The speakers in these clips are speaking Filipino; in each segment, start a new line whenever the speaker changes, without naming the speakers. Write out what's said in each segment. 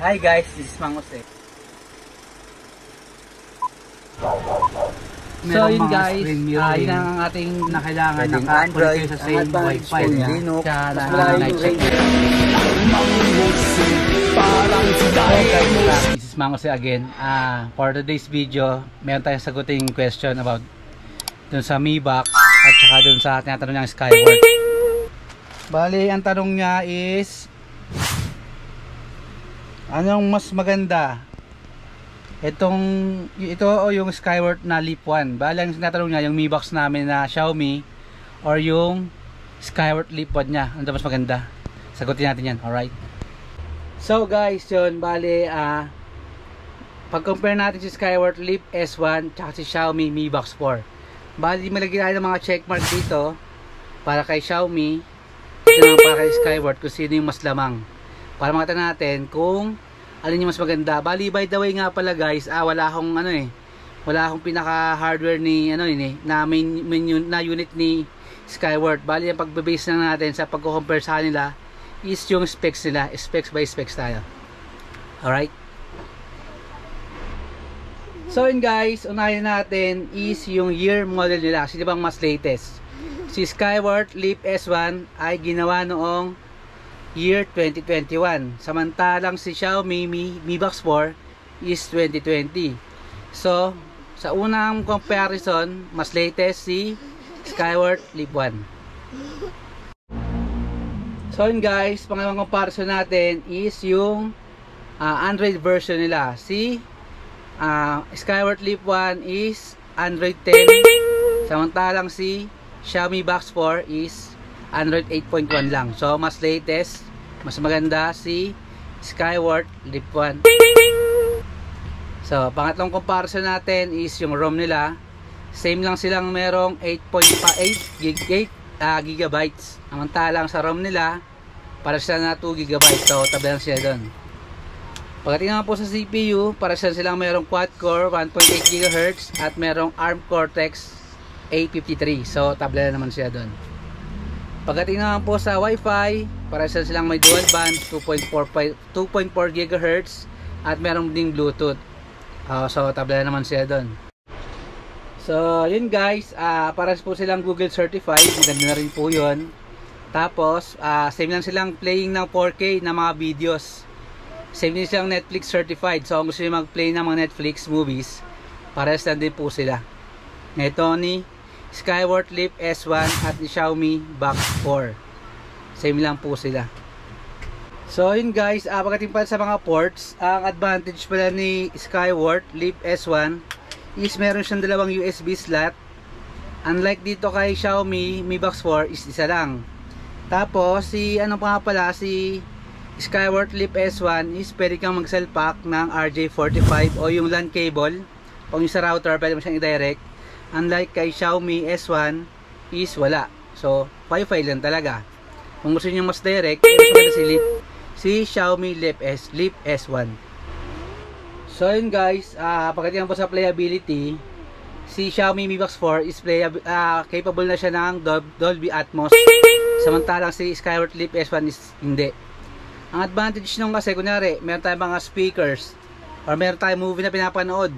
Hi guys, this is Mang Jose.
So yun guys, yun ang ating na kailangan naka-Android sa same Wi-Fi niya. Kaya na-night check. This is Mang Jose again. For today's video, meron tayong saguting question about dun sa Mi Box at saka dun sa tinatanong niyang Skyward. Bali, ang tanong niya is anong mas maganda? Ito o yung Skyward na Leap 1. Bali, ang tinatanong niya yung Mi Box namin na Xiaomi or yung Skyward Leap 1 niya. Ano mas maganda? Sagutin natin yan, alright? So guys, yun, bali, pag-compare natin si Skyward Leap S1 tsaka si Xiaomi Mi Box 4. Bali, malagyan tayo ng mga checkmark dito para kay Xiaomi, para kay Skyward, kung sino yung mas lamang. Para makita natin kung alin yung mas maganda. Bali, by the way nga pala guys, wala akong wala akong pinaka hardware ni na na unit ni Skyward. Bali, ang pagbe-base lang natin sa pagko-compare sa kanila is yung specs nila, specs by specs tayo. Alright? So yun guys, unahin natin is yung year model nila. Sino bang mas latest? Si Skyward Leap S1 ay ginawa noong year 2021. Samantalang si Xiaomi Mi Box 4 is 2020. So, sa unang comparison, mas latest si Skyward Leap 1. So yun guys, pangalawang comparison natin is yung Android version nila. Si Skyward Leap 1 is Android 10, samantalang si Xiaomi Box 4 is Android 8.1 lang. So mas latest, mas maganda si Skyward Leap 1. So pangatlong comparison natin is yung ROM nila. Same lang silang merong 8.8 gigabytes. Samantalang sa ROM nila para sila na 2 gigabytes. So tabi lang sila doon. Pagdating naman po sa CPU, para silang merong quad-core 1.8 GHz at merong ARM Cortex A53. So, tabla na naman siya doon. Pagdating naman po sa Wi-Fi, para silang may dual band 2.4 GHz at merong ding Bluetooth. So, tabla na naman siya doon. So, yun guys, para po silang Google certified. Maganda na rin po yun. Tapos, same lang silang playing ng 4K na mga videos. Same din silang Netflix certified. So kung gusto nyo mag-play ng mga Netflix movies, pares lang din po sila. Ito ni Skyward Leap S1 at ni Xiaomi Box 4. Same lang po sila. So yun guys, pagdating pa sa mga ports, ang advantage pala ni Skyward Leap S1 is meron siyang dalawang USB slot. Unlike dito kay Xiaomi Mi Box 4 is isa lang. Tapos si si Skyward Leap S1 is pwede kang mag-selpak ng RJ45 o yung LAN cable o yung sa router, pwede mo siyang i-direct. Unlike kay Xiaomi S1 is wala. So, Wi-Fi lang talaga. Kung gusto niyo mas direct, si Xiaomi Leap S1. So yun guys, pagdating po sa playability, si Xiaomi Mi Box 4 is capable na siya ng Dolby Atmos. Samantalang si Skyward Leap S1 is hindi. Ang advantage nung kasi, kunyari, meron tayong mga speakers or meron tayong movie na pinapanood.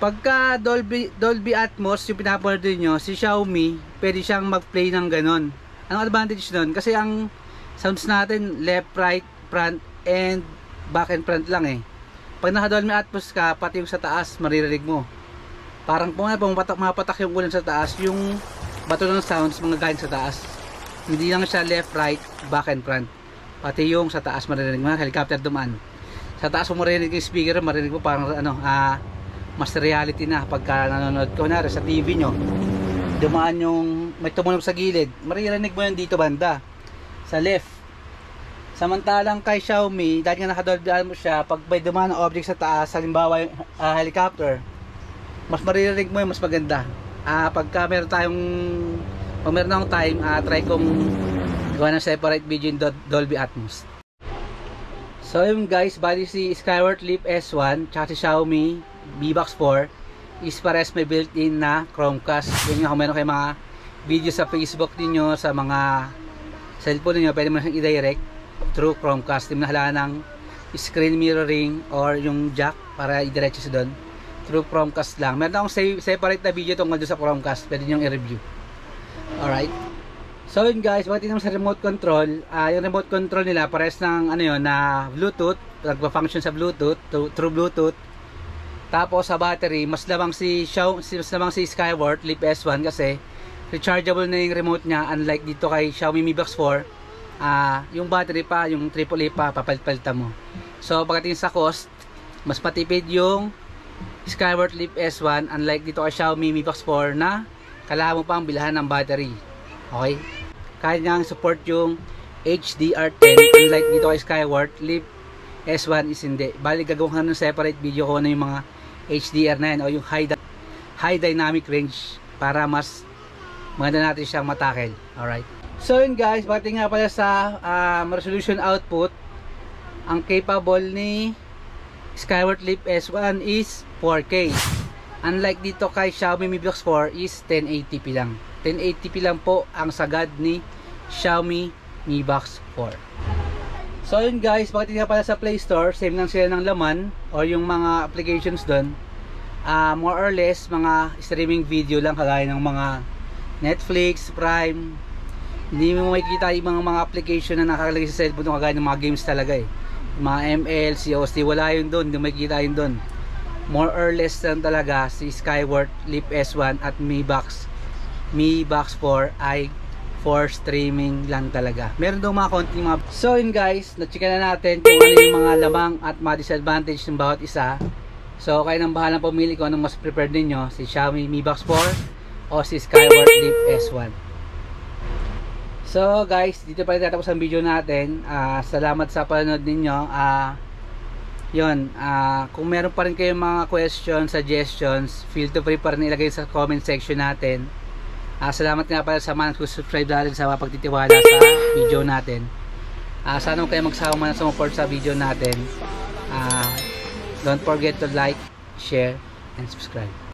Pagka Dolby Atmos yung pinapanood nyo, si Xiaomi, pwede siyang mag-play ng ganon. Anong advantage nun? Kasi ang sounds natin, left, right, front, and back and front lang eh. Pag naka-Dolby Atmos ka, pati yung sa taas, maririnig mo. Parang kung mapatak yung ulan sa taas, yung bato ng sounds, mga galing sa taas. Hindi lang siya left, right, back and front. Pati yung sa taas maririnig mo, helicopter dumaan. Sa taas mo maririnig yung speaker, maririnig mo parang mas reality na pagka nanonood ko na sa TV nyo. Dumaan yung may tumunog sa gilid, maririnig mo yun dito banda sa left. Samantalang kay Xiaomi, dahil nga nakadolby mo siya, pag may dumaan ng object sa taas, halimbawa helicopter, mas maririnig mo yung mas maganda. Pagka meron akong time, try kong gawa ng separate video in Dolby Atmos. So yun guys, bali si Skyward Leap S1 tsaka si Xiaomi Mi Box 4 is pares may built-in na Chromecast. Yun nga, kung meron kayo mga video sa Facebook niyo, sa mga cellphone niyo, pwede mo na i-direct through Chromecast. Hindi mo na ng screen mirroring or yung jack para idiretso sa doon. Through Chromecast lang. Meron akong separate na video tungkol doon sa Chromecast. Pwede nyo i-review. Alright. So yun guys, pagdating naman sa remote control, yung remote control nila parehas ng ano yun, na Bluetooth, nagpa-function sa Bluetooth, through Bluetooth. Tapos sa battery, mas lamang si Skyward Leap S1 kasi rechargeable na yung remote niya, unlike dito kay Xiaomi Mi Box 4. Yung battery pa, yung AAA pa, papalit-palitan mo. So pagdating sa cost, mas patipid yung Skyward Leap S1 unlike dito kay Xiaomi Mi Box 4 na kailangan mo pang bilhan ng battery. Okay? Kaya niyang support yung HDR10 unlike dito kay Skyward Leap S1 is hindi. Bali gagawin ng separate video ko na yung mga HDR na yan o yung high dynamic range para mas maganda natin siyang matakel. Alright. So yun guys, pagdating nga pala sa resolution output, ang capable ni Skyward Leap S1 is 4K. Unlike dito kay Xiaomi Mi Box 4 is 1080p lang. 1080p lang po ang sagad ni Xiaomi Mi Box 4. So yun guys, pagdating nga pala sa Play Store, same lang sila ng laman o yung mga applications doon. More or less mga streaming video lang kagaya ng mga Netflix, Prime. Hindi mo makikita yung mga application na nakakalagay sa cellphone kagaya ng mga games talaga eh. Mga ML, COC, wala yun doon, hindi mo makikita yun doon. More or less lang talaga si Skyward Leap S1 at Mi Box 4 ay for streaming lang talaga. Meron daw mga konting mga... So yun guys, na-checka na natin kung ano yung mga lamang at mga disadvantage ng bawat isa. So kayo nang bahalang pumili kung anong mas preferred ninyo, si Xiaomi Mi Box 4 o si Skyward Leap S1. So guys, dito pa rin tatapos ang video natin. Salamat sa panonood ninyo. Kung meron pa rin kayong mga questions, suggestions, feel free pa rin ilagay sa comment section natin. Salamat nga pala sa mga subscribe natin sa pagtitiwala sa video natin. Sana kayo magsama na sumuport sa video natin. Don't forget to like, share, and subscribe.